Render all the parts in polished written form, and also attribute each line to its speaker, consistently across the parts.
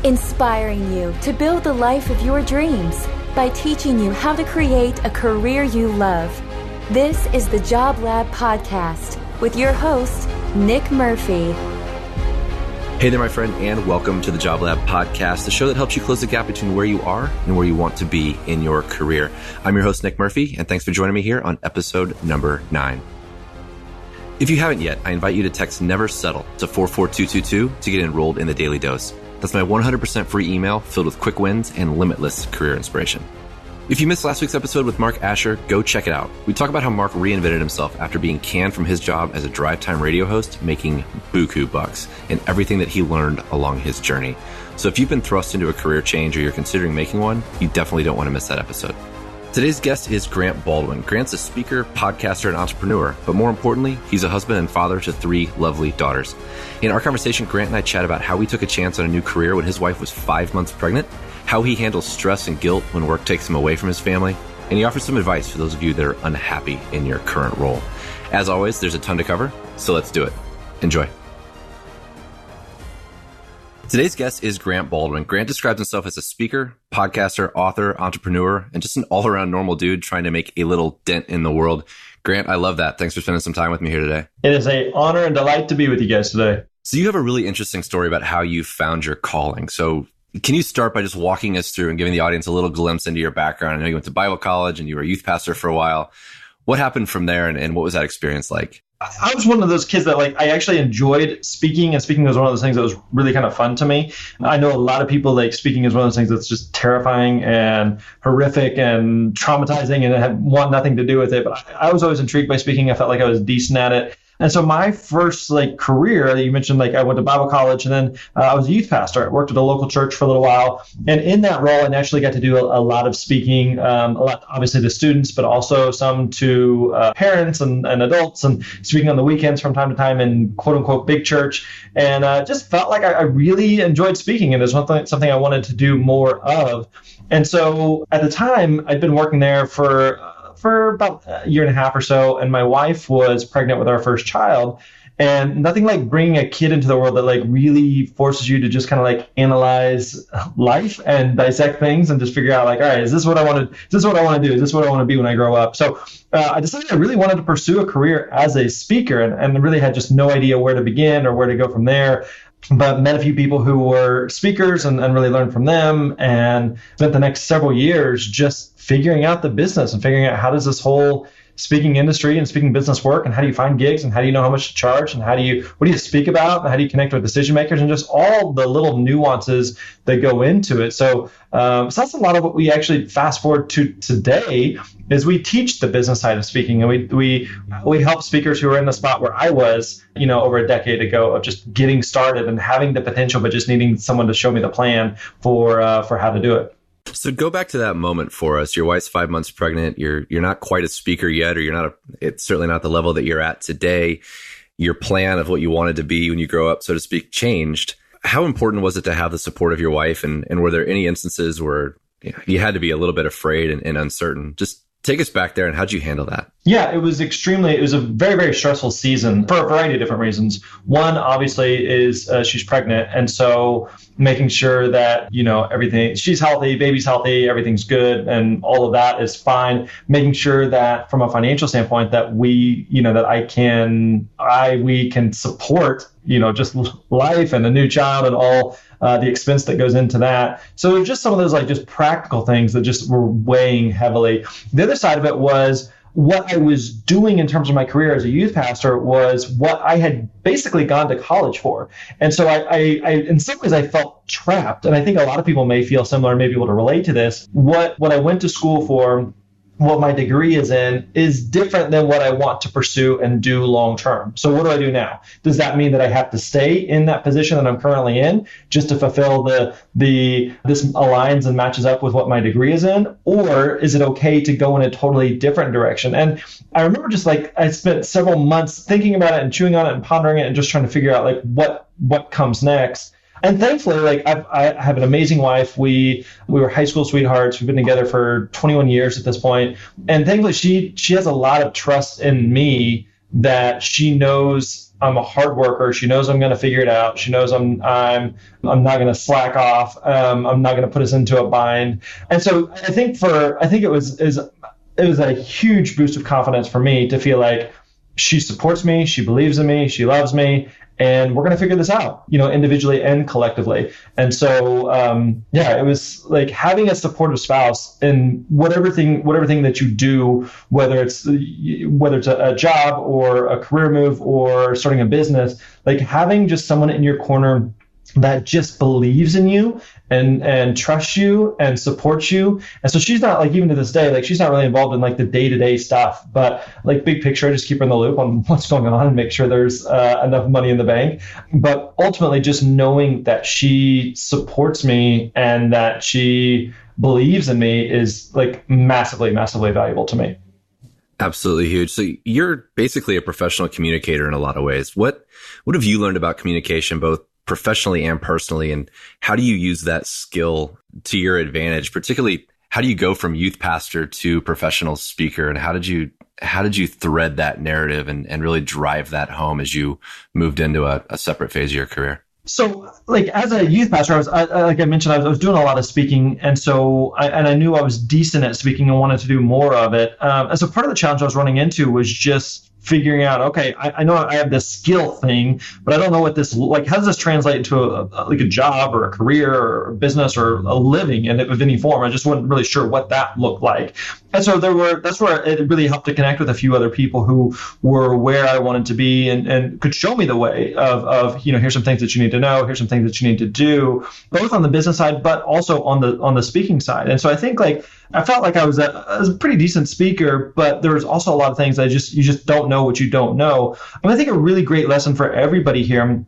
Speaker 1: inspiring you to build the life of your dreams by teaching you how to create a career you love. This is the Job Lab Podcast with your host, Nick Murphy.
Speaker 2: Hey there, my friend, and welcome to the Job Lab Podcast, the show that helps you close the gap between where you are and where you want to be in your career. I'm your host, Nick Murphy, and thanks for joining me here on episode number 9. If you haven't yet, I invite you to text Never Settle to 44222 to get enrolled in the Daily Dose. That's my 100% free email filled with quick wins and limitless career inspiration. If you missed last week's episode with Mark Asher, go check it out. We talk about how Mark reinvented himself after being canned from his job as a drive time radio host, making buku bucks, and everything that he learned along his journey. So if you've been thrust into a career change or you're considering making one, you definitely don't want to miss that episode. Today's guest is Grant Baldwin. Grant's a speaker, podcaster, and entrepreneur, but more importantly, he's a husband and father to 3 lovely daughters. In our conversation, Grant and I chat about how he took a chance on a new career when his wife was 5 months pregnant, how he handles stress and guilt when work takes him away from his family, and he offers some advice for those of you that are unhappy in your current role. As always, there's a ton to cover, so let's do it. Enjoy. Today's guest is Grant Baldwin. Grant describes himself as a speaker, podcaster, author, entrepreneur, and just an all-around normal dude trying to make a little dent in the world. Grant, I love that. Thanks for spending some time with me here today.
Speaker 3: It is an honor and delight to be with you guys today.
Speaker 2: So you have a really interesting story about how you found your calling. So can you start by just walking us through and giving the audience a little glimpse into your background? I know you went to Bible college and you were a youth pastor for a while. What happened from there and what was that experience like?
Speaker 3: I was one of those kids that I actually enjoyed speaking, and speaking was one of those things that was really kind of fun to me. I know a lot of people speaking is one of those things that's just terrifying and horrific and traumatizing and want nothing to do with it. But I was always intrigued by speaking. I felt like I was decent at it. And so my first career, you mentioned, I went to Bible college, and then I was a youth pastor. I worked at a local church for a little while. And in that role, I naturally got to do a lot of speaking, a lot obviously to students, but also some to parents and adults, and speaking on the weekends from time to time in quote unquote big church. And just felt like I really enjoyed speaking. And it was something I wanted to do more of. And so at the time, I'd been working there for about a year and a half or so, and my wife was pregnant with our first child. And nothing like bringing a kid into the world that really forces you to just kind of analyze life and dissect things and just figure out all right, is this what I want to do? Is this what I want to be when I grow up? So I decided I really wanted to pursue a career as a speaker, and really had just no idea where to begin or where to go from there. But met a few people who were speakers and really learned from them, and spent the next several years just figuring out the business and figuring out how does this whole speaking industry and speaking business work, and how do you find gigs, and how do you know how much to charge, and what do you speak about, and how do you connect with decision makers, and just all the little nuances that go into it. So that's a lot of what we actually fast forward to today is we teach the business side of speaking, and we help speakers who are in the spot where I was, over a decade ago, of just getting started and having the potential, but just needing someone to show me the plan for how to do it.
Speaker 2: So go back to that moment for us. Your wife's 5 months pregnant. You're not quite a speaker yet, or it's certainly not the level that you're at today. Your plan of what you wanted to be when you grow up, so to speak, changed. How important was it to have the support of your wife? And were there any instances where you had to be a little bit afraid and uncertain? Just take us back there, and how'd you handle that?
Speaker 3: Yeah, it was a very, very stressful season for a variety of different reasons. One, obviously, is she's pregnant. And so making sure that, everything, she's healthy, baby's healthy, everything's good, and all of that is fine. Making sure that from a financial standpoint that we can support, just life and a new child and all the expense that goes into that. So just some of those just practical things that just were weighing heavily. The other side of it was what I was doing in terms of my career as a youth pastor was what I had basically gone to college for. And so I in some ways I felt trapped. And I think a lot of people may feel similar, may be able to relate to this. What I went to school for, what my degree is in, is different than what I want to pursue and do long term. So what do I do now? Does that mean that I have to stay in that position that I'm currently in just to fulfill this aligns and matches up with what my degree is in? Or is it okay to go in a totally different direction? And I remember just I spent several months thinking about it and chewing on it and pondering it and just trying to figure out what comes next. And thankfully, I have an amazing wife. We were high school sweethearts. We've been together for 21 years at this point. And thankfully, she has a lot of trust in me that she knows I'm a hard worker. She knows I'm going to figure it out. She knows I'm not going to slack off. I'm not going to put us into a bind. And so I think it was a huge boost of confidence for me to feel like she supports me, she believes in me, she loves me, and we're going to figure this out, individually and collectively. And so, it was like having a supportive spouse in whatever thing that you do, whether it's a job or a career move or starting a business, like having just someone in your corner that just believes in you and trusts you and supports you. And so she's not like, even to this day, like she's not really involved in like the day-to-day stuff, but like big picture, I just keep her in the loop on what's going on and make sure there's enough money in the bank. But ultimately just knowing that she supports me and that she believes in me is like massively, massively valuable to me.
Speaker 2: Absolutely huge. So you're basically a professional communicator in a lot of ways. What have you learned about communication, both professionally and personally, and how do you use that skill to your advantage? Particularly, how do you go from youth pastor to professional speaker, and how did you thread that narrative and really drive that home as you moved into a separate phase of your career?
Speaker 3: So, like as a youth pastor, like I mentioned, I was doing a lot of speaking, and so I knew I was decent at speaking and wanted to do more of it. And so part of the challenge I was running into was just figuring out, okay, I know I have this skill thing, but I don't know what this, like, how does this translate into a job or a career or a business or a living of any form? I just wasn't really sure what that looked like. And so that's where it really helped to connect with a few other people who were where I wanted to be and could show me the way of here's some things that you need to know, here's some things that you need to do, both on the business side, but also on the speaking side. And so I think I felt like I was a pretty decent speaker, but there was also a lot of things you just don't know what you don't know. I think a really great lesson for everybody here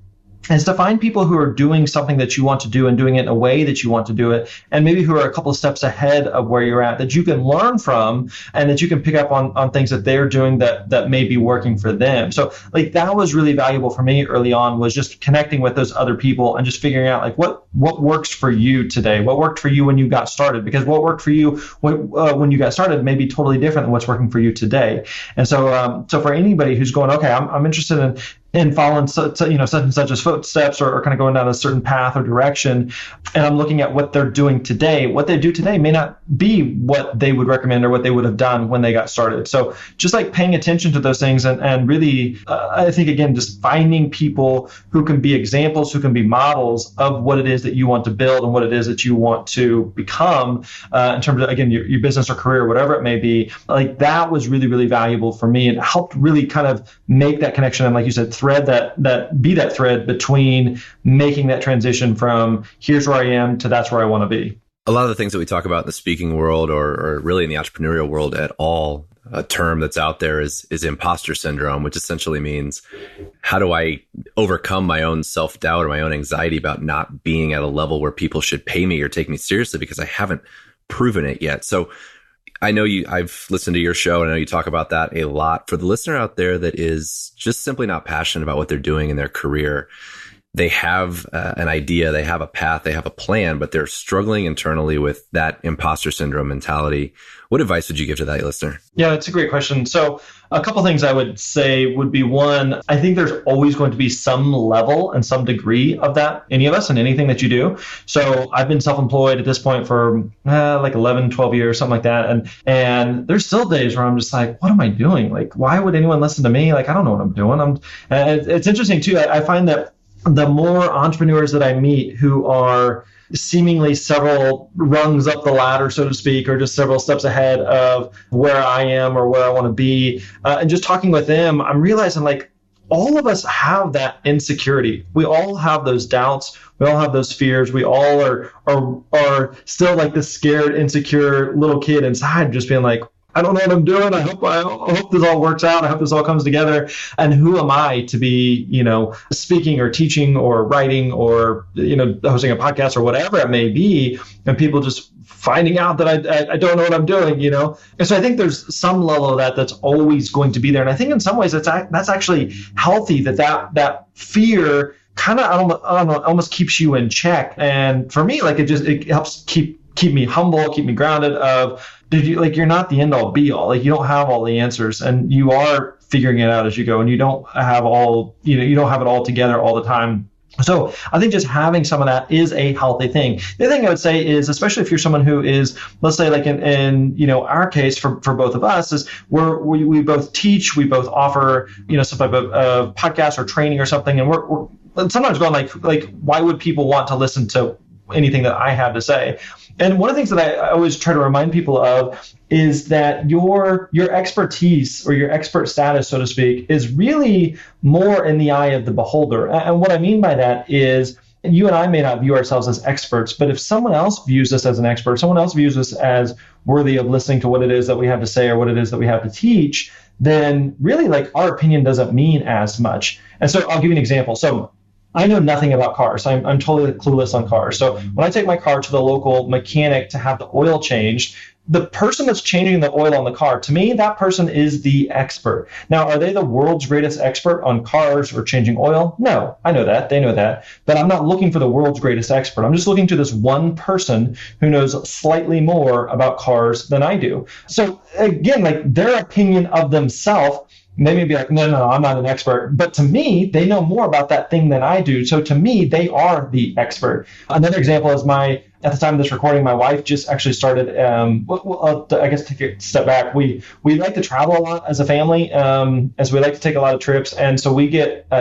Speaker 3: is to find people who are doing something that you want to do and doing it in a way that you want to do it, and maybe who are a couple of steps ahead of where you're at, that you can learn from and that you can pick up on things that they're doing that may be working for them. So like that was really valuable for me early on, was just connecting with those other people and just figuring out like what works for you today, what worked for you when you got started, because what worked for you when you got started may be totally different than what's working for you today. And so for anybody who's going, okay, I'm interested in following such and such as footsteps or kind of going down a certain path or direction, and I'm looking at what they're doing today, what they do today may not be what they would recommend or what they would have done when they got started. So just like paying attention to those things and really, I think, again, just finding people who can be examples, who can be models of what it is that you want to build and what it is that you want to become in terms of, again, your business or career, whatever it may be. Like that was really, really valuable for me, and helped really kind of make that connection. And like you said, thread that thread between making that transition from here's where I am to that's where I want to be.
Speaker 2: A lot of the things that we talk about in the speaking world or really in the entrepreneurial world at all, a term that's out there is imposter syndrome, which essentially means how do I overcome my own self-doubt or my own anxiety about not being at a level where people should pay me or take me seriously because I haven't proven it yet. So I know I've listened to your show, and I know you talk about that a lot. For the listener out there that is just simply not passionate about what they're doing in their career, they have an idea, they have a path, they have a plan, but they're struggling internally with that imposter syndrome mentality. What advice would you give to that listener?
Speaker 3: Yeah, it's a great question. So a couple things I would say would be, one, I think there's always going to be some level and some degree of that, any of us, and anything that you do. So I've been self-employed at this point for like 11, 12 years, something like that. And there's still days where I'm just like, what am I doing? Like, why would anyone listen to me? Like, I don't know what I'm doing. It's interesting too. I find that the more entrepreneurs that I meet who are seemingly several rungs up the ladder, so to speak, or just several steps ahead of where I am or where I want to be, and just talking with them, I'm realizing like all of us have that insecurity. We all have those doubts. We all have those fears. We all are still like this scared, insecure little kid inside, just being like, I don't know what I'm doing. I hope this all works out. I hope this all comes together. And who am I to be, speaking or teaching or writing or, hosting a podcast or whatever it may be, and people just finding out that I don't know what I'm doing, And so I think there's some level of that that's always going to be there. And I think in some ways that's actually healthy, that fear kind of, almost keeps you in check. And for me, like it helps keep me humble, keep me grounded you're not the end all be all. Like you don't have all the answers, and you are figuring it out as you go, and you don't have you don't have it all together all the time. So I think just having some of that is a healthy thing. The other thing I would say is, especially if you're someone who is, let's say like in our case for both of us is we both teach, we both offer, some type of podcast or training or something. And we're sometimes going like, why would people want to listen to anything that I have to say? And one of the things that I always try to remind people of is that your expertise or your expert status, so to speak, is really more in the eye of the beholder. And what I mean by that is you and I may not view ourselves as experts, but if someone else views us as an expert, someone else views us as worthy of listening to what it is that we have to say or what it is that we have to teach, then really like our opinion doesn't mean as much. And so I'll give you an example. So I know nothing about cars. I'm totally clueless on cars. So when I take my car to the local mechanic to have the oil changed, the person that's changing the oil on the car, to me, that person is the expert. Now, are they the world's greatest expert on cars or changing oil? No, I know that. They know that. But I'm not looking for the world's greatest expert. I'm just looking to this one person who knows slightly more about cars than I do. So again, like their opinion of themselves, they may be like, no, I'm not an expert. But to me, they know more about that thing than I do. So to me, they are the expert. Another example is at the time of this recording, my wife just actually started, I guess take a step back. We like to travel a lot as a family, as we like to take a lot of trips. And so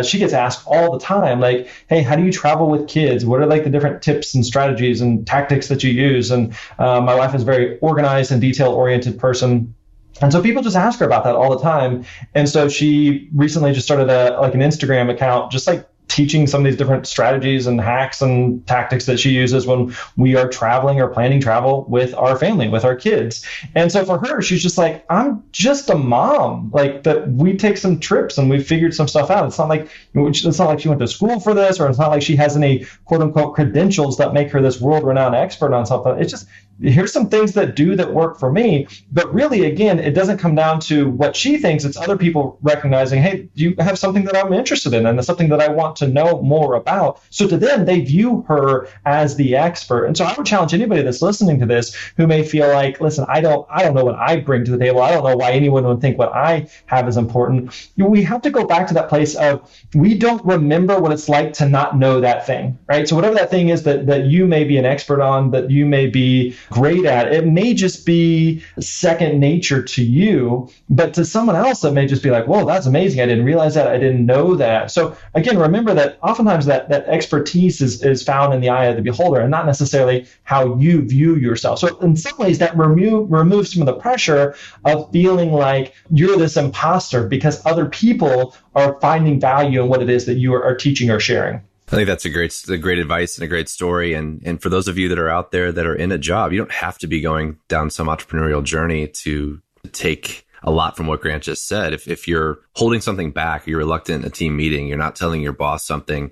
Speaker 3: she gets asked all the time, like, hey, how do you travel with kids? What are like the different tips and strategies and tactics that you use? And my wife is a very organized and detail-oriented person. And so people just ask her about that all the time. And so she recently just started an Instagram account, just like teaching some of these different strategies and hacks and tactics that she uses when we are traveling or planning travel with our family, with our kids. And so for her, she's just like, I'm just a mom, like that we take some trips and we figured some stuff out. It's not like she went to school for this, or it's not like she has any quote unquote credentials that make her this world renowned expert on something. It's just, here's some things that work for me. But really, again, it doesn't come down to what she thinks. It's other people recognizing, hey, you have something that I'm interested in and it's something that I want to know more about. So to them, they view her as the expert. And so I would challenge anybody that's listening to this who may feel like, listen, I don't know what I bring to the table. I don't know why anyone would think what I have is important. We have to go back to that place of we don't remember what it's like to not know that thing, right? So whatever that thing is that you may be an expert on, that you may be great at, it may just be second nature to you, but to someone else it may just be like, whoa, that's amazing. I didn't realize that. I didn't know that. So again, remember that oftentimes that expertise is found in the eye of the beholder and not necessarily how you view yourself. So in some ways that removes some of the pressure of feeling like you're this imposter because other people are finding value in what it is that you are teaching or sharing.
Speaker 2: I think that's a great advice and a great story. And for those of you that are out there that are in a job, you don't have to be going down some entrepreneurial journey to take a lot from what Grant just said. If you're holding something back, you're reluctant in a team meeting, you're not telling your boss something,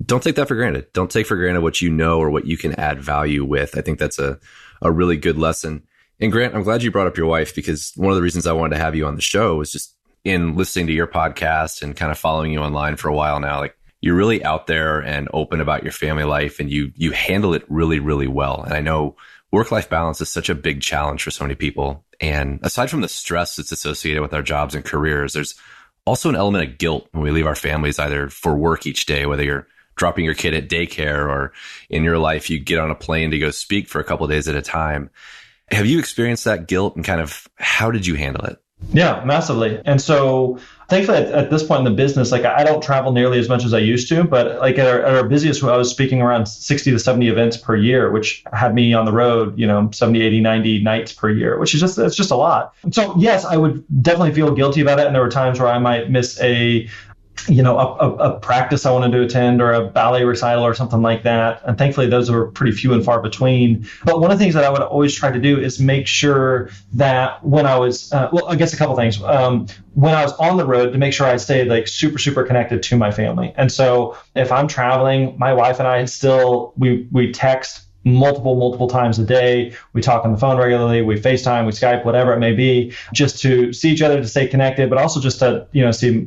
Speaker 2: don't take that for granted. Don't take for granted what you know or what you can add value with. I think that's a really good lesson. And Grant, I'm glad you brought up your wife, because one of the reasons I wanted to have you on the show was just in listening to your podcast and kind of following you online for a while now, like, you're really out there and open about your family life, and you handle it really, really well. And I know work-life balance is such a big challenge for so many people. And aside from the stress that's associated with our jobs and careers, there's also an element of guilt when we leave our families either for work each day, whether you're dropping your kid at daycare or in your life, you get on a plane to go speak for a couple of days at a time. Have you experienced that guilt, and kind of how did you handle it?
Speaker 3: Yeah, massively. And so thankfully at this point in the business, like I don't travel nearly as much as I used to, but like at our busiest, I was speaking around 60 to 70 events per year, which had me on the road, 70, 80, 90 nights per year, which is it's just a lot. So yes, I would definitely feel guilty about it. And there were times where I might miss a practice I wanted to attend or a ballet recital or something like that. And thankfully, those are pretty few and far between. But one of the things that I would always try to do is make sure that when I was, I guess a couple things. When I was on the road, to make sure I stayed like super, super connected to my family. And so if I'm traveling, my wife and I still, we text multiple times a day. We talk on the phone regularly. We FaceTime, we Skype, whatever it may be, just to see each other, to stay connected, but also just to,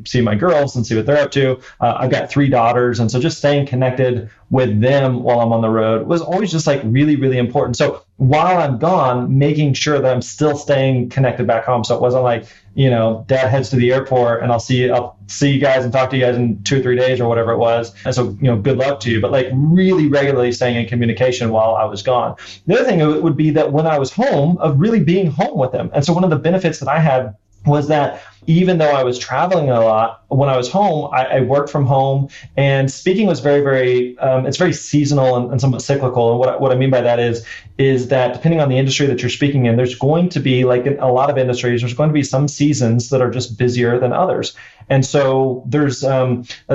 Speaker 3: see my girls and see what they're up to. I've got 3 daughters. And so just staying connected with them while I'm on the road was always just like really, really important. So while I'm gone, making sure that I'm still staying connected back home. So it wasn't like, dad heads to the airport and I'll see you guys and talk to you guys in 2 or 3 days or whatever it was. And so, good luck to you. But like really regularly staying in communication while I was gone. The other thing would be that when I was home, of really being home with them. And so one of the benefits that I had was that even though I was traveling a lot, when I was home, I worked from home, and speaking was very, very, it's very seasonal and somewhat cyclical. And what I mean by that is that depending on the industry that you're speaking in, there's going to be, like in a lot of industries, there's going to be some seasons that are just busier than others. And so there's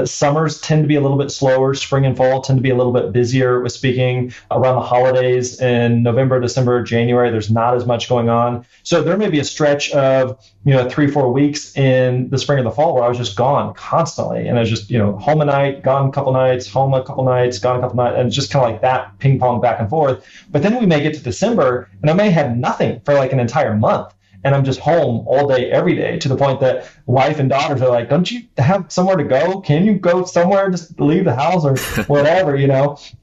Speaker 3: summers tend to be a little bit slower. Spring and fall tend to be a little bit busier with speaking. Around the holidays in November, December, January, there's not as much going on. So there may be a stretch of 3-4 weeks in the spring or the fall where I was just gone constantly. And I was just, home a night, gone a couple nights, home a couple nights, gone a couple nights, and just kind of like that ping pong back and forth. But then we may get to December and I may have nothing for like an entire month. And I'm just home all day, every day, to the point that wife and daughters are like, don't you have somewhere to go? Can you go somewhere, just leave the house or whatever,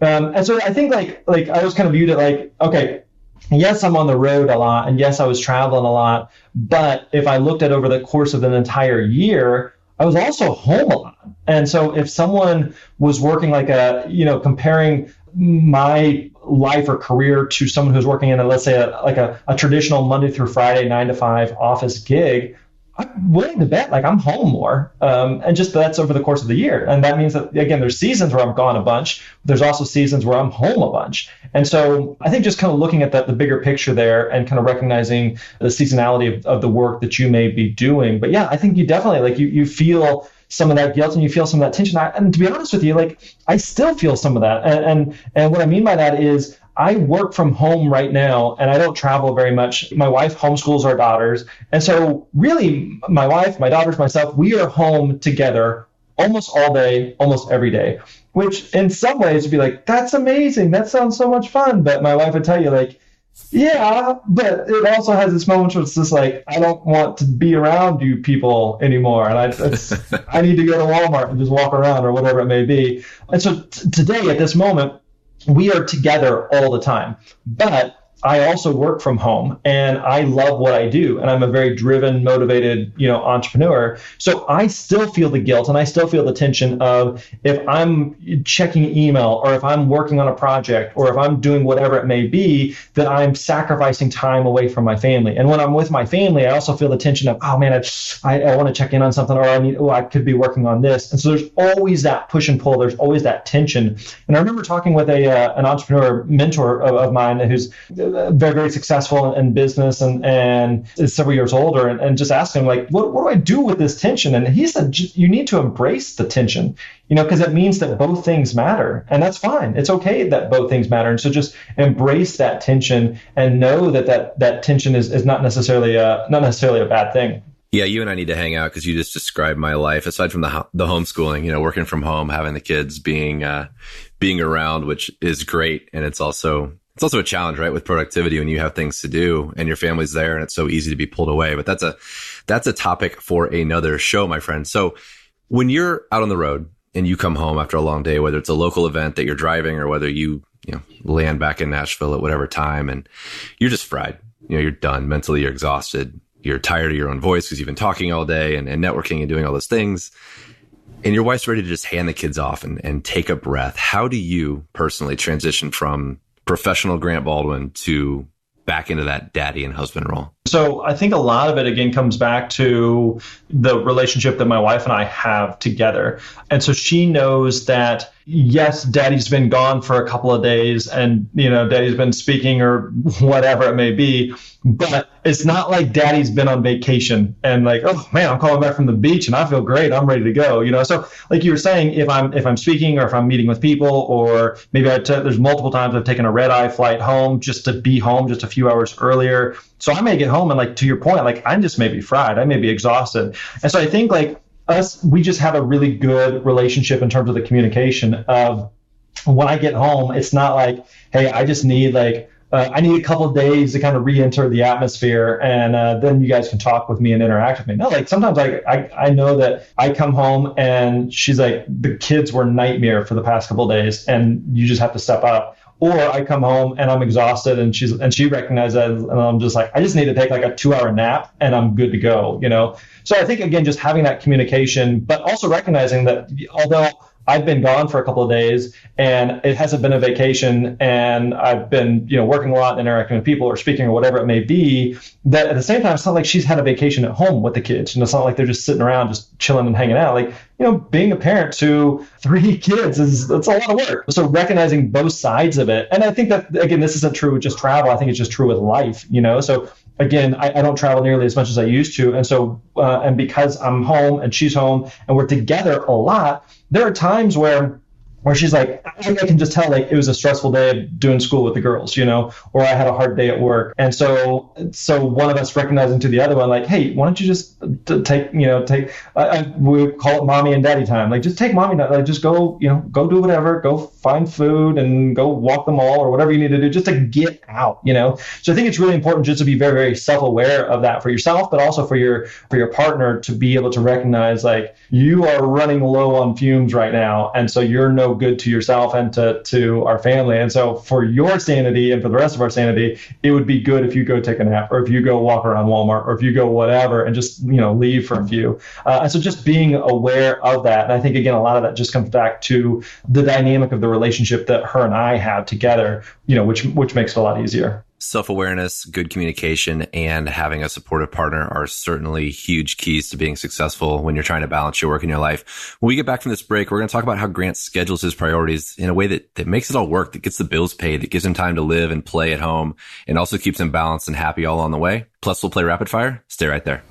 Speaker 3: And so I think like I always kind of viewed it like, okay, yes, I'm on the road a lot, and yes, I was traveling a lot. But if I looked at over the course of an entire year, I was also home a lot. And so if someone was working like comparing my life or career to someone who's working in let's say a traditional Monday through Friday 9-to-5 office gig, I'm willing to bet like I'm home more, and just that's over the course of the year. And that means that, again, there's seasons where I'm gone a bunch. There's also seasons where I'm home a bunch. And so I think just kind of looking at the bigger picture there and kind of recognizing the seasonality of the work that you may be doing. But yeah, I think you definitely you feel some of that guilt and you feel some of that tension. And to be honest with you, like I still feel some of that. And what I mean by that is I work from home right now and I don't travel very much. My wife homeschools our daughters. And so really my wife, my daughters, myself, we are home together almost all day, almost every day, which in some ways would be like, that's amazing. That sounds so much fun. But my wife would tell you like, yeah, but it also has its moments where it's just like, I don't want to be around you people anymore. And I need to go to Walmart and just walk around or whatever it may be. And so today at this moment, we are together all the time. But I also work from home and I love what I do. And I'm a very driven, motivated, entrepreneur. So I still feel the guilt and I still feel the tension of if I'm checking email or if I'm working on a project or if I'm doing whatever it may be, that I'm sacrificing time away from my family. And when I'm with my family, I also feel the tension of, oh man, I want to check in on something, or I could be working on this. And so there's always that push and pull. There's always that tension. And I remember talking with an entrepreneur mentor of mine who's very, very successful in business and is several years older, and just asked him like, what do I do with this tension? And he said, you need to embrace the tension, because it means that both things matter, and that's fine. It's okay that both things matter. And so just embrace that tension and know that tension is not necessarily a bad thing.
Speaker 2: Yeah, you and I need to hang out because you just described my life. Aside from the homeschooling, working from home, having the kids, being around, which is great, and it's also a challenge, right? With productivity when you have things to do and your family's there and it's so easy to be pulled away. But that's a topic for another show, my friend. So when you're out on the road and you come home after a long day, whether it's a local event that you're driving or whether you land back in Nashville at whatever time, and you're just fried, you're done mentally, you're exhausted, you're tired of your own voice because you've been talking all day and networking and doing all those things. And your wife's ready to just hand the kids off and take a breath. How do you personally transition from professional Grant Baldwin to back into that daddy and husband role?
Speaker 3: So I think a lot of it, again, comes back to the relationship that my wife and I have together. And so she knows that, yes, daddy's been gone for a couple of days and, daddy's been speaking or whatever it may be, but it's not like daddy's been on vacation and like, oh man, I'm calling back from the beach and I feel great. I'm ready to go. So like you were saying, if I'm speaking or if I'm meeting with people, or maybe there's multiple times I've taken a red-eye flight home just to be home just a few hours earlier. So I may get home and like, to your point, like I'm just maybe fried. I may be exhausted. And so I think like we just have a really good relationship in terms of the communication of when I get home, it's not like, hey, I just need like I need a couple of days to kind of re-enter the atmosphere, and then you guys can talk with me and interact with me. No, like sometimes I know that I come home and she's like, the kids were a nightmare for the past couple of days, and you just have to step up. Or I come home and I'm exhausted, and she recognizes that, and I'm just like, I just need to take like a 2-hour nap and I'm good to go, you know? So I think, again, just having that communication, but also recognizing that although I've been gone for a couple of days and it hasn't been a vacation, and I've been, working a lot and interacting with people or speaking or whatever it may be, that at the same time, it's not like she's had a vacation at home with the kids. And it's not like they're just sitting around, just chilling and hanging out. Like, being a parent to 3 kids that's a lot of work. So recognizing both sides of it. And I think that, again, this isn't true with just travel. I think it's just true with life, So again, I don't travel nearly as much as I used to. And so, and because I'm home and she's home and we're together a lot, there are times where she's like, I can just tell, like, it was a stressful day of doing school with the girls, or I had a hard day at work. And so one of us recognizing to the other one, like, hey, why don't you just take, we call it mommy and daddy time. Like, just take mommy, like, just go, go do whatever, go find food and go walk the mall or whatever you need to do just to get out, So I think it's really important just to be very, very self-aware of that for yourself, but also for your partner to be able to recognize, like, you are running low on fumes right now. And so you're no good to yourself and to our family. And so for your sanity and for the rest of our sanity, it would be good if you go take a nap, or if you go walk around Walmart, or if you go whatever and just, leave for a few. And so just being aware of that. And I think, again, a lot of that just comes back to the dynamic of the relationship that her and I have together, which makes it a lot easier.
Speaker 2: Self-awareness, good communication, and having a supportive partner are certainly huge keys to being successful when you're trying to balance your work and your life. When we get back from this break, we're going to talk about how Grant schedules his priorities in a way that makes it all work, that gets the bills paid, that gives him time to live and play at home, and also keeps him balanced and happy all on the way. Plus, we'll play rapid fire. Stay right there.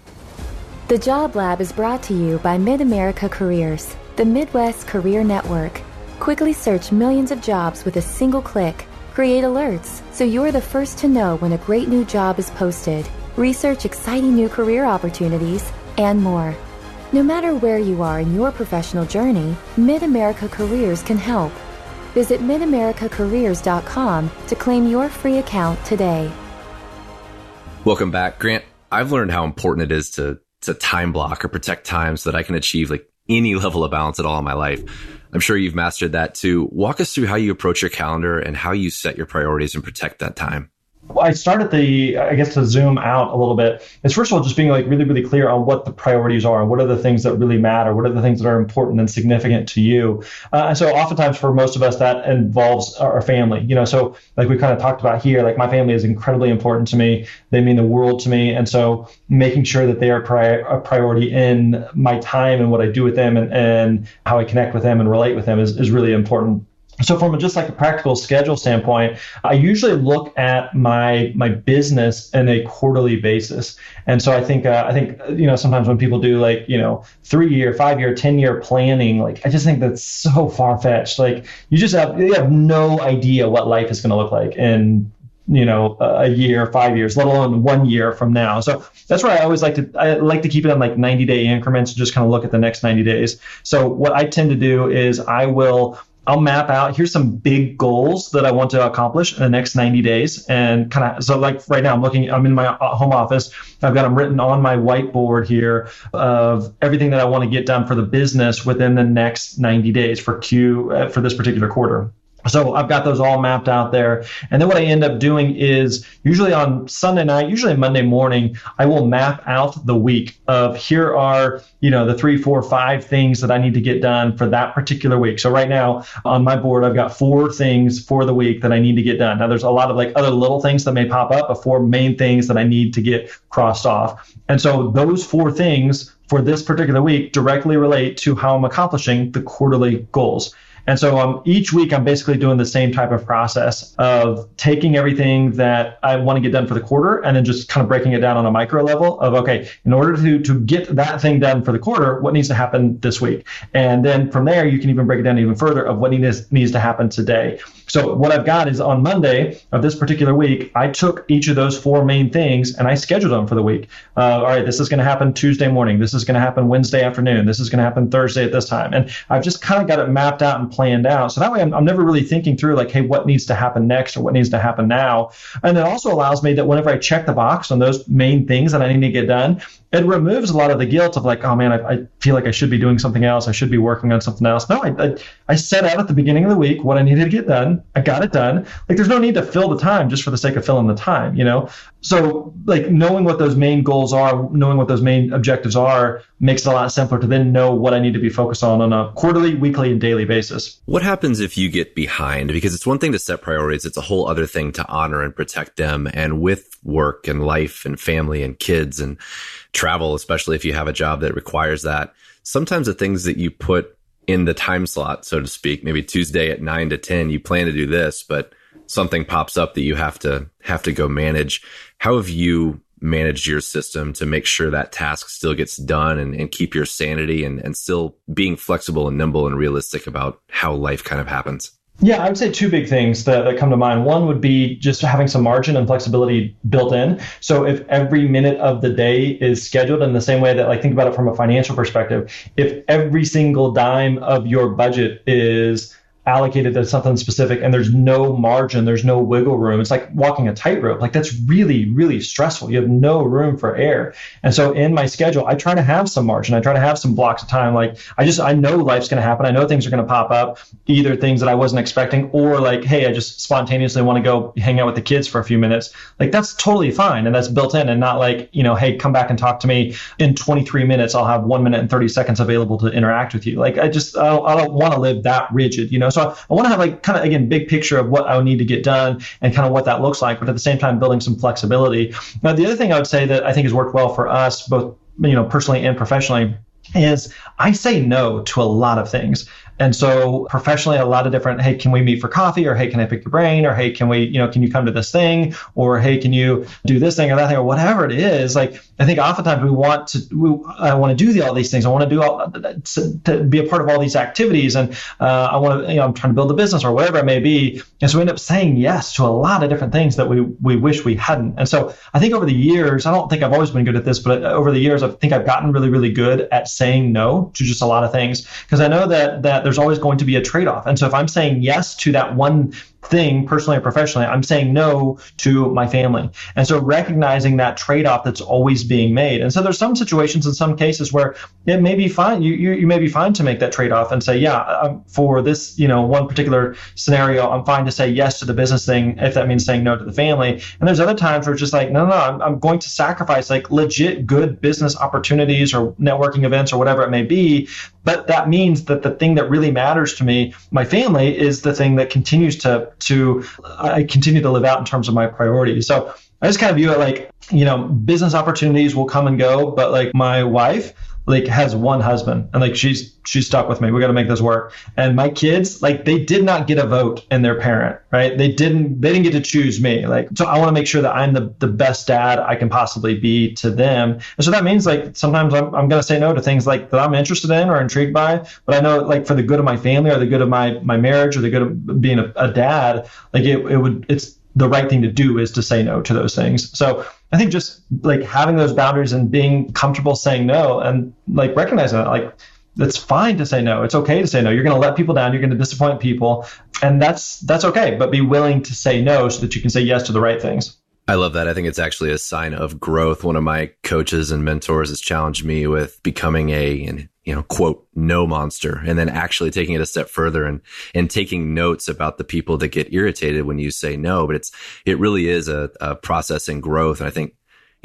Speaker 1: The Job Lab is brought to you by Mid-America Careers, the Midwest Career Network. Quickly search millions of jobs with a single click. Create alerts so you're the first to know when a great new job is posted. Research exciting new career opportunities, and more. No matter where you are in your professional journey, Mid-America Careers can help. Visit midamericacareers.com to claim your free account today.
Speaker 2: Welcome back. Grant, I've learned how important it is to time block or protect time so that I can achieve like any level of balance at all in my life. I'm sure you've mastered that too. Walk us through how you approach your calendar and how you set your priorities and protect that time.
Speaker 3: Well, I started to zoom out a little bit, is first of all, just being like really, really clear on what the priorities are. What are the things that really matter? What are the things that are important and significant to you? And so oftentimes for most of us, that involves our family, so like we kind of talked about here, like my family is incredibly important to me. They mean the world to me. And so making sure that they are a priority in my time and what I do with them and how I connect with them and relate with them is really important. So from just like a practical schedule standpoint, I usually look at my business in a quarterly basis. And so I think sometimes when people do like, 3-year, 5-year, 10-year planning, like I just think that's so far-fetched. Like you have no idea what life is going to look like in a year, 5 years, let alone 1 year from now. So that's why I like to keep it on like 90-day increments and just kind of look at the next 90 days. So what I tend to do is I'll map out, here's some big goals that I want to accomplish in the next 90 days. And so like right now I'm in my home office. I've got them written on my whiteboard here of everything that I want to get done for the business within the next 90 days for this particular quarter. So I've got those all mapped out there. And then what I end up doing is usually on Sunday night, usually Monday morning, I will map out the week of here are, the 3, 4, 5 things that I need to get done for that particular week. So right now on my board, I've got 4 things for the week that I need to get done. Now there's a lot of like other little things that may pop up, but 4 main things that I need to get crossed off. And so those 4 things for this particular week directly relate to how I'm accomplishing the quarterly goals. And so each week, I'm basically doing the same type of process of taking everything that I want to get done for the quarter and then just kind of breaking it down on a micro level of, okay, in order to get that thing done for the quarter, what needs to happen this week? And then from there, you can even break it down even further of what needs to happen today. So what I've got is on Monday of this particular week, I took each of those 4 main things and I scheduled them for the week. All right, this is going to happen Tuesday morning. This is going to happen Wednesday afternoon. This is going to happen Thursday at this time. And I've just kind of got it mapped out and planned out. So that way I'm never really thinking through like, hey, what needs to happen next or what needs to happen now. And it also allows me that whenever I check the box on those main things that I need to get done, it removes a lot of the guilt of like, oh man, I feel like I should be doing something else. I should be working on something else. No, I set out at the beginning of the week what I needed to get done. I got it done. Like there's no need to fill the time just for the sake of filling the time, you know? So like knowing what those main goals are, knowing what those main objectives are makes it a lot simpler to then know what I need to be focused on a quarterly, weekly, and daily basis.
Speaker 2: What happens if you get behind? Because it's one thing to set priorities. It's a whole other thing to honor and protect them. And with work and life and family and kids and travel, especially if you have a job that requires that, sometimes the things that you put in the time slot, so to speak, maybe Tuesday at 9 to 10, you plan to do this, but something pops up that you have to go manage. How have you managed your system to make sure that task still gets done and keep your sanity and still being flexible and nimble and realistic about how life kind of happens?
Speaker 3: Yeah, I would say 2 big things that come to mind. One would be just having some margin and flexibility built in. So if every minute of the day is scheduled in the same way that, like, think about it from a financial perspective, if every single dime of your budget is allocated to something specific and there's no margin, there's no wiggle room. It's like walking a tightrope. Like that's really, really stressful. You have no room for error. And so in my schedule, I try to have some margin. I try to have some blocks of time. Like I know life's going to happen. I know things are going to pop up, either things that I wasn't expecting or like, hey, I just spontaneously want to go hang out with the kids for a few minutes. Like that's totally fine. And that's built in and not like, hey, come back and talk to me in 23 minutes. I'll have 1 minute and 30 seconds available to interact with you. Like I don't want to live that rigid, So I want to have like kind of, again, big picture of what I would need to get done and kind of what that looks like, but at the same time, building some flexibility. Now, the other thing I would say that I think has worked well for us, both, personally and professionally, is I say no to a lot of things. And so professionally, a lot of different, hey, can we meet for coffee? Or hey, can I pick your brain? Or hey, can you come to this thing? Or hey, can you do this thing or that thing or whatever it is? Like, I think oftentimes I want to do all these things. I want to do to be a part of all these activities. And I want to, I'm trying to build a business or whatever it may be. And so we end up saying yes to a lot of different things that we wish we hadn't. And so I think over the years, I don't think I've always been good at this, but over the years, I think I've gotten really, really good at saying no to just a lot of things. Because I know that there's always going to be a trade-off. And so if I'm saying yes to that one thing, personally or professionally, I'm saying no to my family. And so recognizing that trade-off that's always being made. And so there's some situations in some cases where it may be fine. You may be fine to make that trade-off and say, yeah, for this, one particular scenario, I'm fine to say yes to the business thing if that means saying no to the family. And there's other times where it's just like, no, I'm going to sacrifice like legit good business opportunities or networking events or whatever it may be. But that means that the thing that really matters to me, my family, is the thing that continues I continue to live out in terms of my priorities. So I just kind of view it like, business opportunities will come and go, but like my wife, like has one husband and like she's stuck with me. We got to make this work. And my kids, like they did not get a vote in their parent, right? They didn't get to choose me. Like, so I want to make sure that I'm the best dad I can possibly be to them. And so that means like sometimes I'm going to say no to things like that I'm interested in or intrigued by, but I know like for the good of my family or the good of my marriage or the good of being a dad, like it's the right thing to do is to say no to those things. So I think just like having those boundaries and being comfortable saying no and like recognizing that like it's fine to say no. It's okay to say no. You're going to let people down. You're going to disappoint people. And that's okay. But be willing to say no so that you can say yes to the right things.
Speaker 2: I love that. I think it's actually a sign of growth. One of my coaches and mentors has challenged me with becoming a quote, no monster, and then actually taking it a step further and taking notes about the people that get irritated when you say no. But it really is a process and growth. And I think,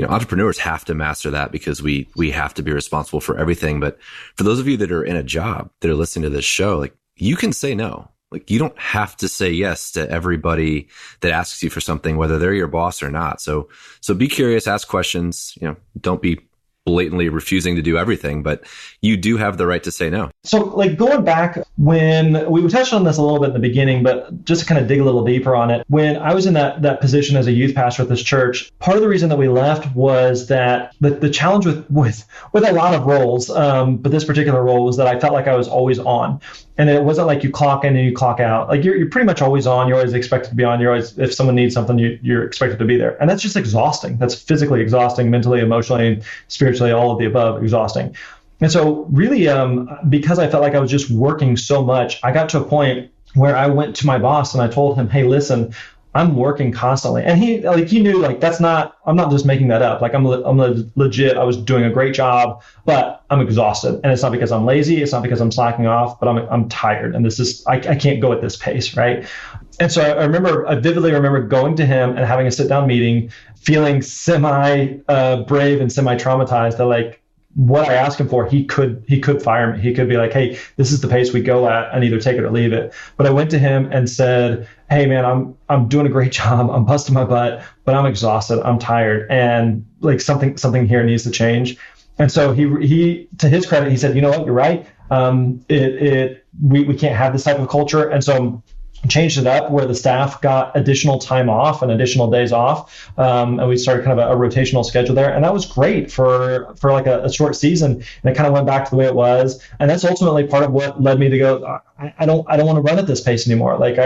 Speaker 2: entrepreneurs have to master that because we have to be responsible for everything. But for those of you that are in a job that are listening to this show, like you can say no. Like you don't have to say yes to everybody that asks you for something, whether they're your boss or not. So be curious, ask questions, don't be blatantly refusing to do everything, but you do have the right to say no.
Speaker 3: So like going back when we touched on this a little bit in the beginning, but just to kind of dig a little deeper on it, when I was in that position as a youth pastor at this church, part of the reason that we left was that the challenge with a lot of roles, but this particular role was that I felt like I was always on. And it wasn't like you clock in and you clock out. Like you're pretty much always on. You're always expected to be on. You're always, if someone needs something, you're expected to be there. And that's just exhausting. That's physically exhausting, mentally, emotionally, spiritually, all of the above, exhausting. And so really, because I felt like I was just working so much, I got to a point where I went to my boss and I told him, hey, listen, I'm working constantly. And he knew I'm not just making that up. Like I'm legit. I was doing a great job, but I'm exhausted. And it's not because I'm lazy. It's not because I'm slacking off, but I'm tired. And I can't go at this pace. Right. And so I vividly remember going to him and having a sit down meeting, feeling semi brave and semi traumatized that like, what I asked him for, he could fire me. He could be like, hey, this is the pace we go at and either take it or leave it. But I went to him and said, hey man, I'm doing a great job. I'm busting my butt, but I'm exhausted. I'm tired. And like something here needs to change. And so he to his credit, he said, you know what, you're right. We can't have this type of culture. And so changed it up where the staff got additional time off and additional days off. And we started kind of a rotational schedule there. And that was great for like a short season. And it kind of went back to the way it was. And that's ultimately part of what led me to go, I don't want to run at this pace anymore. Like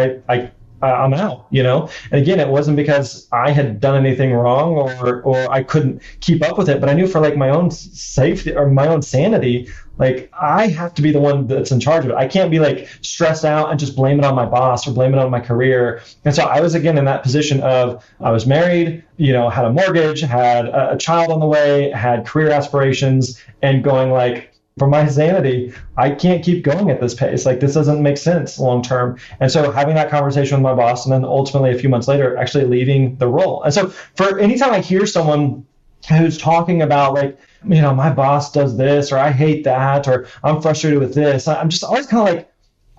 Speaker 3: I'm out, you know? And again, it wasn't because I had done anything wrong or I couldn't keep up with it, but I knew for like my own safety or my own sanity, like I have to be the one that's in charge of it. I can't be like stressed out and just blame it on my boss or blame it on my career. And so I was again in that position of I was married, you know, had a mortgage, had a child on the way, had career aspirations, and going like, for my sanity, I can't keep going at this pace. Like this doesn't make sense long term. And so having that conversation with my boss, and then ultimately a few months later, actually leaving the role. And so for anytime I hear someone who's talking about like, you know, my boss does this, or I hate that, or I'm frustrated with this, I'm just always kind of like,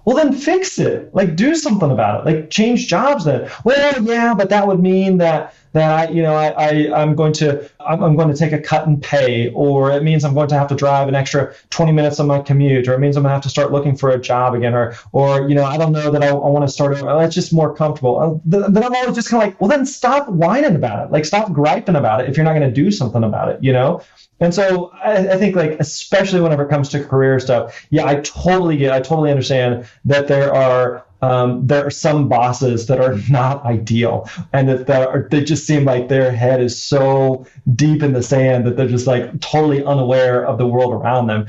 Speaker 3: well, then fix it. Like do something about it. Like change jobs then. Well, yeah, but that would mean that I'm going to take a cut in pay, or it means I'm going to have to drive an extra 20 minutes on my commute, or it means I'm going to have to start looking for a job again, or you know, I don't know that I want to start over. That's just more comfortable. Then I'm always just kind of like, well, then stop whining about it. Like stop griping about it if you're not going to do something about it, you know? And so I think like, especially whenever it comes to career stuff, yeah, I totally understand that there are some bosses that are not ideal, and that they just seem like their head is so deep in the sand that they're just like totally unaware of the world around them.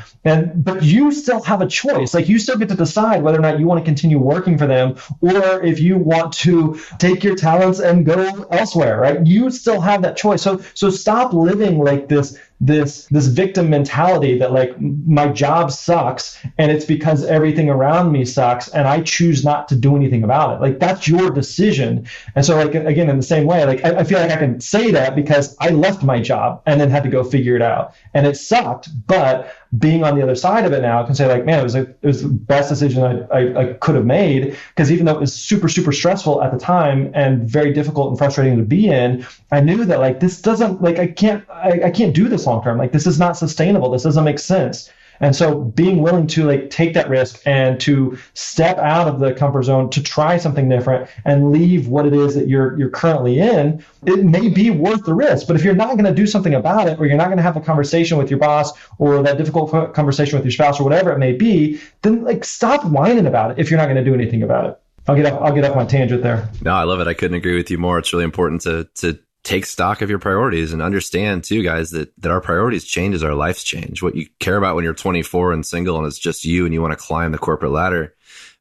Speaker 3: But you still have a choice. Like you still get to decide whether or not you want to continue working for them, or if you want to take your talents and go elsewhere, right? You still have that choice. So stop living like this victim mentality that like my job sucks and it's because everything around me sucks and I choose not to do anything about it. Like that's your decision. And so like, again, in the same way, like I feel like I can say that because I left my job and then had to go figure it out and it sucked, but being on the other side of it now, I can say like, man, it was the best decision I could have made, because even though it was super, super stressful at the time and very difficult and frustrating to be in, I knew that like, this doesn't, like, I can't do this long term. Like, this is not sustainable. This doesn't make sense. And so being willing to like take that risk and to step out of the comfort zone to try something different and leave what it is that you're currently in, it may be worth the risk. But if you're not going to do something about it, or you're not going to have a conversation with your boss or that difficult conversation with your spouse or whatever it may be, then like stop whining about it if you're not going to do anything about it. I'll get off my tangent there.
Speaker 2: No, I love it. I couldn't agree with you more. It's really important to take stock of your priorities and understand too, guys, that our priorities change as our lives change. What you care about when you're 24 and single and it's just you and you want to climb the corporate ladder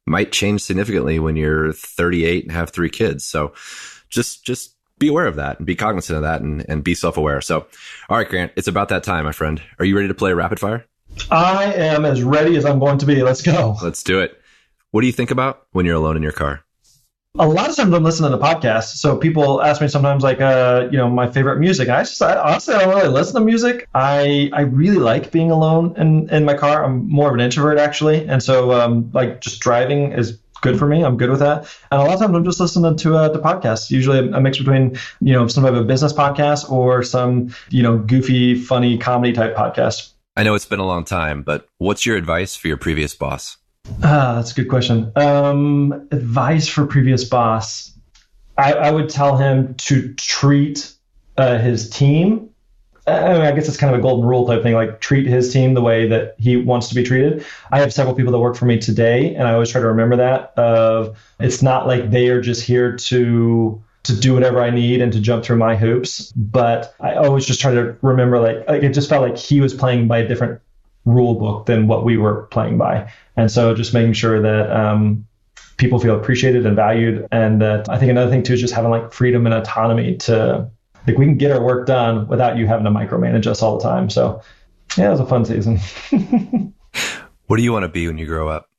Speaker 2: might change significantly when you're 38 and have 3 kids. So just be aware of that and be cognizant of that and be self-aware. So, all right, Grant, it's about that time, my friend. Are you ready to play rapid fire?
Speaker 3: I am as ready as I'm going to be. Let's go.
Speaker 2: Let's do it. What do you think about when you're alone in your car?
Speaker 3: A lot of times I'm listening to podcasts. So people ask me sometimes like, my favorite music. I honestly, I don't really listen to music. I really like being alone in my car. I'm more of an introvert actually. And so like just driving is good for me. I'm good with that. And a lot of times I'm just listening to podcasts, usually a mix between, some type of business podcast or some, goofy, funny comedy type podcast.
Speaker 2: I know it's been a long time, but what's your advice for your previous boss?
Speaker 3: That's a good question. Advice for previous boss. I would tell him to treat his team I mean, I guess it's kind of a golden rule type thing, like treat his team the way that he wants to be treated. I have several people that work for me today, and I always try to remember that of it's not like they are just here to do whatever I need and to jump through my hoops. But I always just try to remember, like it just felt like he was playing by a different rule book than what we were playing by. And so just making sure that people feel appreciated and valued. And that I think another thing too is just having like freedom and autonomy to, like, we can get our work done without you having to micromanage us all the time. So yeah, it was a fun season.
Speaker 2: What do you want to be when you grow up?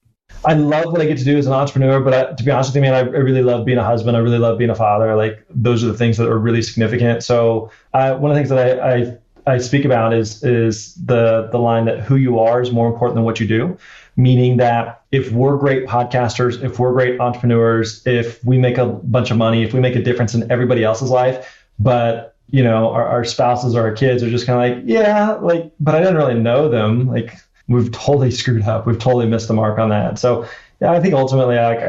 Speaker 3: I love what I get to do as an entrepreneur, but to be honest with you, man, I really love being a husband. I really love being a father. Like, those are the things that are really significant. So one of the things that I speak about is the line that who you are is more important than what you do. Meaning that if we're great podcasters, if we're great entrepreneurs, if we make a bunch of money, if we make a difference in everybody else's life, but our spouses or our kids are just kind of like, yeah, like, but I didn't really know them. Like, we've totally screwed up. We've totally missed the mark on that. So yeah, I think ultimately, I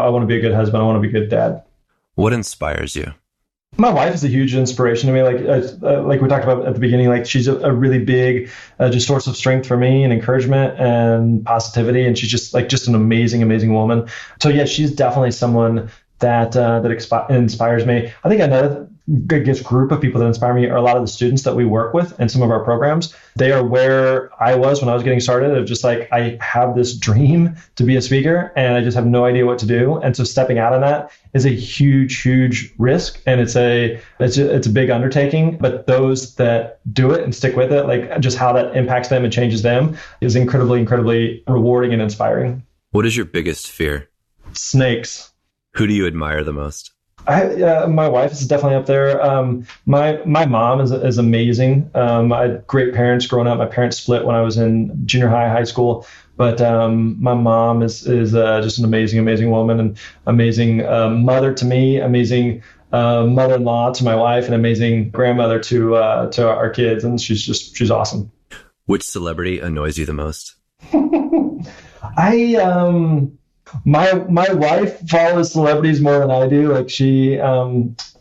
Speaker 3: want to be a good husband. I want to be a good dad.
Speaker 2: What inspires you?
Speaker 3: My wife is a huge inspiration to me. Like we talked about at the beginning, like she's a really big just source of strength for me and encouragement and positivity. And she's just an amazing, amazing woman. So yeah, she's definitely someone that inspires me. I think another group of people that inspire me are a lot of the students that we work with in some of our programs. They are where I was when I was getting started, of just like, I have this dream to be a speaker and I just have no idea what to do. And so stepping out on that is a huge, huge risk. And it's a big undertaking, but those that do it and stick with it, like just how that impacts them and changes them is incredibly, incredibly rewarding and inspiring.
Speaker 2: What is your biggest fear?
Speaker 3: Snakes.
Speaker 2: Who do you admire the most?
Speaker 3: My wife is definitely up there. My mom is amazing. I had great parents growing up. My parents split when I was in junior high school. But my mom is just an amazing, amazing woman, and amazing mother to me, amazing mother-in-law to my wife, and amazing grandmother to our kids. And she's awesome.
Speaker 2: Which celebrity annoys you the most?
Speaker 3: My wife follows celebrities more than I do. Like, she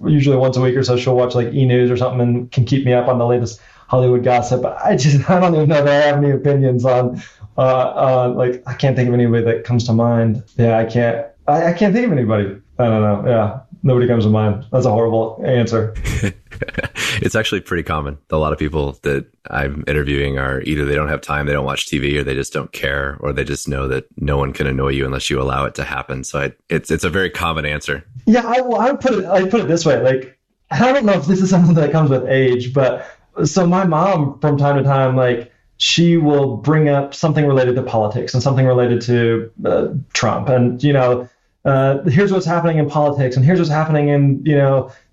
Speaker 3: usually once a week or so she'll watch like E! News or something and can keep me up on the latest Hollywood gossip. But I don't even know that I have any opinions on like, I can't think of anybody that comes to mind. Yeah, I can't think of anybody. I don't know. Yeah, nobody comes to mind. That's a horrible answer.
Speaker 2: It's actually pretty common. A lot of people that I'm interviewing are either they don't have time, they don't watch TV, or they just don't care, or they just know that no one can annoy you unless you allow it to happen. So it's a very common answer.
Speaker 3: Yeah, I put it this way. Like, I don't know if this is something that comes with age, but so my mom from time to time, like, she will bring up something related to politics and something related to Trump, and here's what's happening in politics, and here's what's happening in,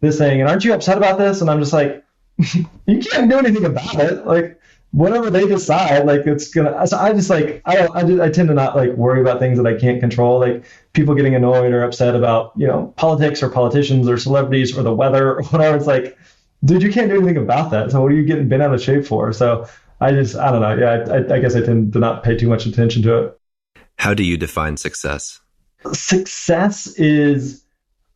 Speaker 3: this thing. And aren't you upset about this? And I'm just like, you can't do anything about it. Like, whatever they decide, like, it's gonna. So I just like, I tend to not like worry about things that I can't control. Like, people getting annoyed or upset about, politics or politicians or celebrities or the weather or whatever. It's like, dude, you can't do anything about that. So what are you getting bent out of shape for? So I don't know. Yeah, I guess I tend to not pay too much attention to it.
Speaker 2: How do you define success?
Speaker 3: Success is,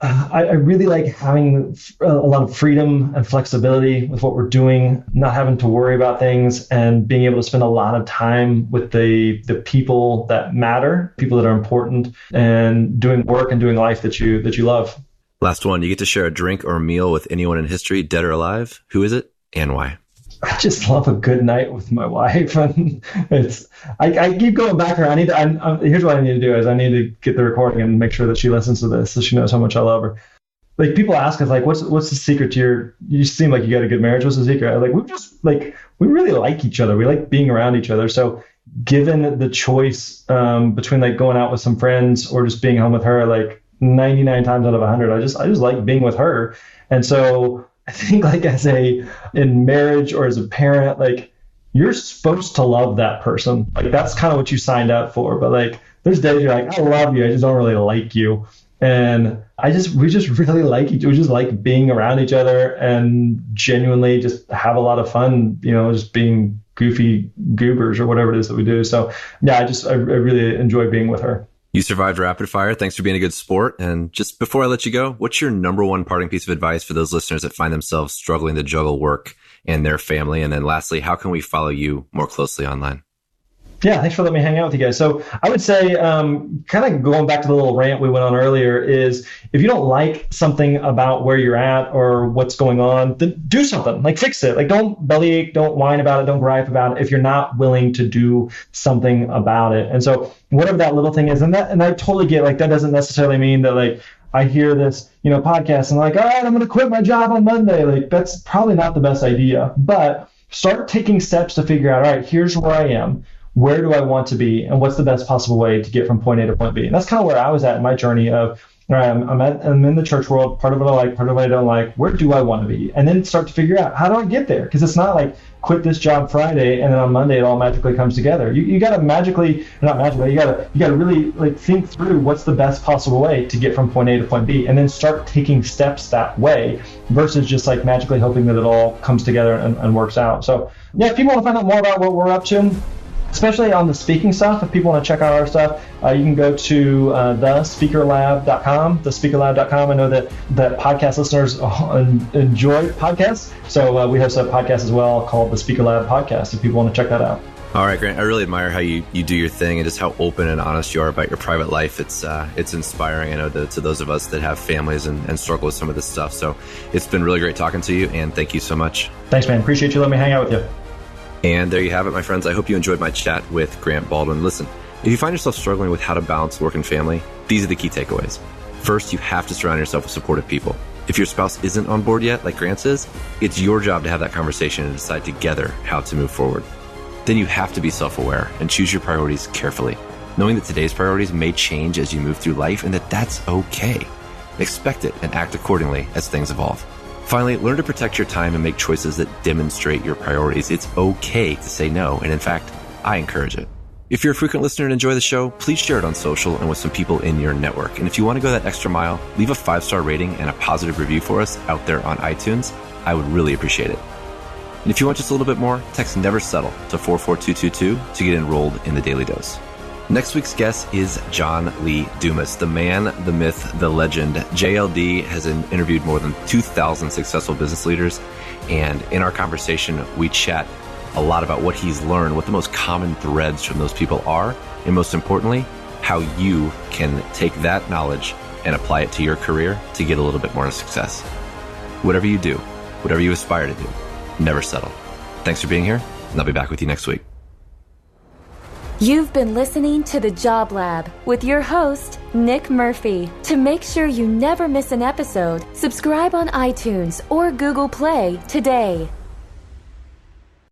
Speaker 3: I really like having a lot of freedom and flexibility with what we're doing, not having to worry about things, and being able to spend a lot of time with the people that matter, people that are important, and doing work and doing life that you love.
Speaker 2: Last one. You get to share a drink or a meal with anyone in history, dead or alive. Who is it and why?
Speaker 3: I just love a good night with my wife, and I keep going back to her. Here's what I need to do is I need to get the recording and make sure that she listens to this so she knows how much I love her. Like, people ask us, like, what's the secret to you seem like you got a good marriage. What's the secret? We really like each other. We like being around each other. So given the choice between like going out with some friends or just being home with her, like 99 times out of 100, I just like being with her. And so I think, like, in marriage or as a parent, like, you're supposed to love that person. Like, that's kind of what you signed up for. But like, there's days you're like, I love you, I just don't really like you. And we just really like each other. We just like being around each other and genuinely just have a lot of fun, just being goofy goobers or whatever it is that we do. So yeah, I really enjoy being with her.
Speaker 2: You survived rapid fire. Thanks for being a good sport. And just before I let you go, what's your number one parting piece of advice for those listeners that find themselves struggling to juggle work and their family? And then lastly, how can we follow you more closely online?
Speaker 3: Yeah, thanks for letting me hang out with you guys. So I would say, kind of going back to the little rant we went on earlier, is if you don't like something about where you're at or what's going on, then do something. Like, fix it. Like, don't bellyache, don't whine about it, don't gripe about it if you're not willing to do something about it. And so whatever that little thing is, and I totally get, like, that doesn't necessarily mean that, like, I hear this, podcast and like, all right, I'm going to quit my job on Monday. Like, that's probably not the best idea. But start taking steps to figure out, all right, here's where I am. Where do I want to be, and what's the best possible way to get from point A to point B? And that's kind of where I was at in my journey of, all right, I'm in the church world, part of what I like, part of what I don't like. Where do I want to be? And then start to figure out, how do I get there? Because it's not like quit this job Friday and then on Monday it all magically comes together. You got to you got to really, like, think through what's the best possible way to get from point A to point B, and then start taking steps that way versus just like magically hoping that it all comes together and works out. So yeah, if people want to find out more about what we're up to, especially on the speaking stuff, if people want to check out our stuff, you can go to thespeakerlab.com, thespeakerlab.com. I know that podcast listeners enjoy podcasts, so we have a podcast as well called the Speaker Lab Podcast, if people want to check that out.
Speaker 2: All right, Grant, I really admire how you do your thing and just how open and honest you are about your private life. It's inspiring, I know, to those of us that have families and struggle with some of this stuff. So it's been really great talking to you, and thank you so much.
Speaker 3: Thanks, man. Appreciate you letting me hang out with you.
Speaker 2: And there you have it, my friends. I hope you enjoyed my chat with Grant Baldwin. Listen, if you find yourself struggling with how to balance work and family, these are the key takeaways. First, you have to surround yourself with supportive people. If your spouse isn't on board yet, like Grant's is, it's your job to have that conversation and decide together how to move forward. Then you have to be self-aware and choose your priorities carefully, knowing that today's priorities may change as you move through life and that that's okay. Expect it and act accordingly as things evolve. Finally, learn to protect your time and make choices that demonstrate your priorities. It's okay to say no, and in fact, I encourage it. If you're a frequent listener and enjoy the show, please share it on social and with some people in your network. And if you want to go that extra mile, leave a 5-star rating and a positive review for us out there on iTunes. I would really appreciate it. And if you want just a little bit more, text Never Settle to 44222 to get enrolled in the Daily Dose. Next week's guest is John Lee Dumas, the man, the myth, the legend. JLD has interviewed more than 2,000 successful business leaders, and in our conversation, we chat a lot about what he's learned, what the most common threads from those people are, and most importantly, how you can take that knowledge and apply it to your career to get a little bit more success. Whatever you do, whatever you aspire to do, never settle. Thanks for being here, and I'll be back with you next week.
Speaker 1: You've been listening to The Job Lab with your host, Nick Murphy. To make sure you never miss an episode, subscribe on iTunes or Google Play today.